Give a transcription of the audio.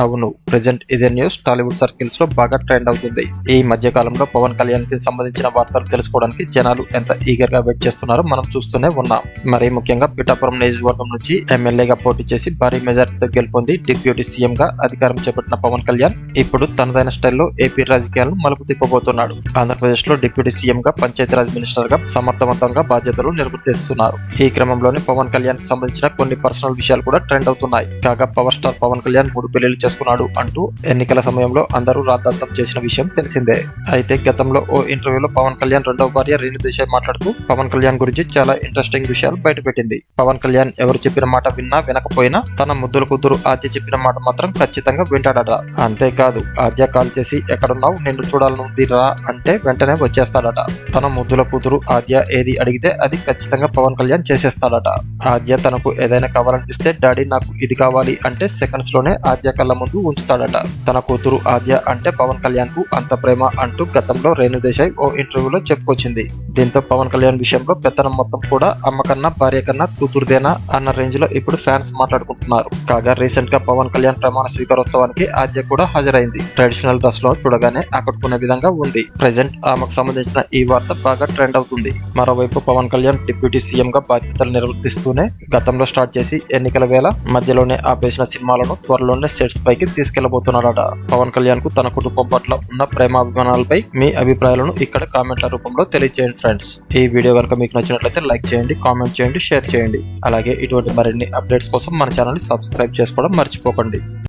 అవును, ప్రెజెంట్ ఇదే news Tollywood circles లో బాగా ట్రెండ్ అవుతుంది. ఈ మధ్య కాలంలో పవన్ కళ్యాణ్ కి సంబంధించిన వార్తలు తెలుసుకోవడానికి జనాలు ఎంత ఈగర్ గా వెయిట్ చేస్తున్నారో మనం చూస్తూనే ఉన్నాం. మరీ ముఖ్యంగా పిఠాపురం నియోజకవర్గం నుంచి ఎమ్మెల్యేగా పోటీ చేసి భారీ మెజార్టీతో గెలుపొంది డిప్యూటీ సీఎం గా అధికారం చేపట్టిన పవన్ కళ్యాణ్ ఇప్పుడు తనదైన స్టైల్లో ఏపీ రాజకీయాలను మలుపు తిప్పబోతున్నాడు. ఆంధ్రప్రదేశ్ లో డిప్యూటీ సీఎం గా పంచాయతీరాజ్ మినిస్టర్ గా సమర్థవంతంగా బాధ్యతలు నిర్వర్తిస్తున్నారు. ఈ క్రమంలోనే పవన్ కళ్యాణ్ కి సంబంధించిన కొన్ని పర్సనల్ విషయాలు కూడా ట్రెండ్ అవుతున్నాయి. కాగా పవర్ స్టార్ పవన్ కళ్యాణ్ 3 పెళ్లిళ్లు చేసుకున్నాడు అంటూ ఎన్నికల సమయంలో అందరూ రాద్ధాంతం చేసిన విషయం తెలిసిందే. అయితే గతంలో ఓ ఇంటర్వ్యూలో పవన్ కళ్యాణ్ రెండవ భార్య రేణు దేశాయ్ మాట్లాడుతూ పవన్ కళ్యాణ్ గురించి చాలా ఇంట్రెస్టింగ్ విషయాలు బయటపెట్టింది. పవన్ కళ్యాణ్ ఎవరు చెప్పిన మాట విన్నా వినకపోయినా తన ముద్దుల కూతురు ఆద్య చెప్పిన మాట మాత్రం ఖచ్చితంగా వింటాడట. అంతేకాదు, ఆద్య కాల్ చేసి ఎక్కడున్నావు, నిన్ను చూడాలనుంది రా అంటే వెంటనే వచ్చేస్తాడట. తన ముద్దుల కూతురు ఆద్య ఏది అడిగితే అది ఖచ్చితంగా పవన్ కళ్యాణ్ చేసేస్తాడట. ఆద్య తనకు ఏదైనా కావాలనిపిస్తే డాడీ నాకు ఇది కావాలి అంటే సెకండ్స్ లోనే ఆద్య కళ్ళ ముందు ఉంచుతాడట. తన కూతురు ఆద్య అంటే పవన్ కళ్యాణ్ కు అంత ప్రేమ అంటూ గతంలో రేణు దేశాయ్ ఓ ఇంటర్వ్యూలో చెప్పుకొచ్చింది. దీంతో పవన్ కళ్యాణ్ విషయంలో పెత్తనం మొత్తం కూడా అమ్మ కన్నా భార్య కన్నా కూతురుదేనా అన్న రేంజ్ లో ఇప్పుడు ఫ్యాన్స్ మాట్లాడుకుంటున్నారు. కాగా రీసెంట్ గా పవన్ కళ్యాణ్ ప్రమాణ స్వీకారోత్సవానికి ఆద్య కూడా హాజరైంది. ట్రెడిషనల్ డ్రెస్ లో చూడగానే ఆకట్టుకునే విధంగా ఉంది. ప్రెజెంట్ ఆమెకు సంబంధించిన ఈ వార్త బాగా ట్రెండ్ అవుతుంది. మరోవైపు పవన్ కళ్యాణ్ డిప్యూటీ సీఎం గా బాధ్యతలు నిర్వర్తిస్తూనే గతంలో స్టార్ట్ చేసి ఎన్నికల వేళ మధ్యలోనే ఆపేసిన సినిమాలను త్వరలోనే సెట్స్ పైకి తీసుకెళ్లబోతున్నారట. పవన్ కళ్యాణ్ కు తన కుటుంబం పట్ల ఉన్న ప్రేమాభిమానాలపై మీ అభిప్రాయాలను ఇక్కడ కామెంట్ల రూపంలో తెలియజేయండి ఫ్రెండ్స్. ఈ వీడియో కనుక మీకు నచ్చినట్లయితే లైక్ చేయండి, కామెంట్ చేయండి, షేర్ చేయండి. అలాగే ఇటువంటి మరిన్ని అప్డేట్స్ కోసం మన ఛానల్ ని సబ్స్క్రైబ్ చేసుకోవడం మర్చిపోకండి.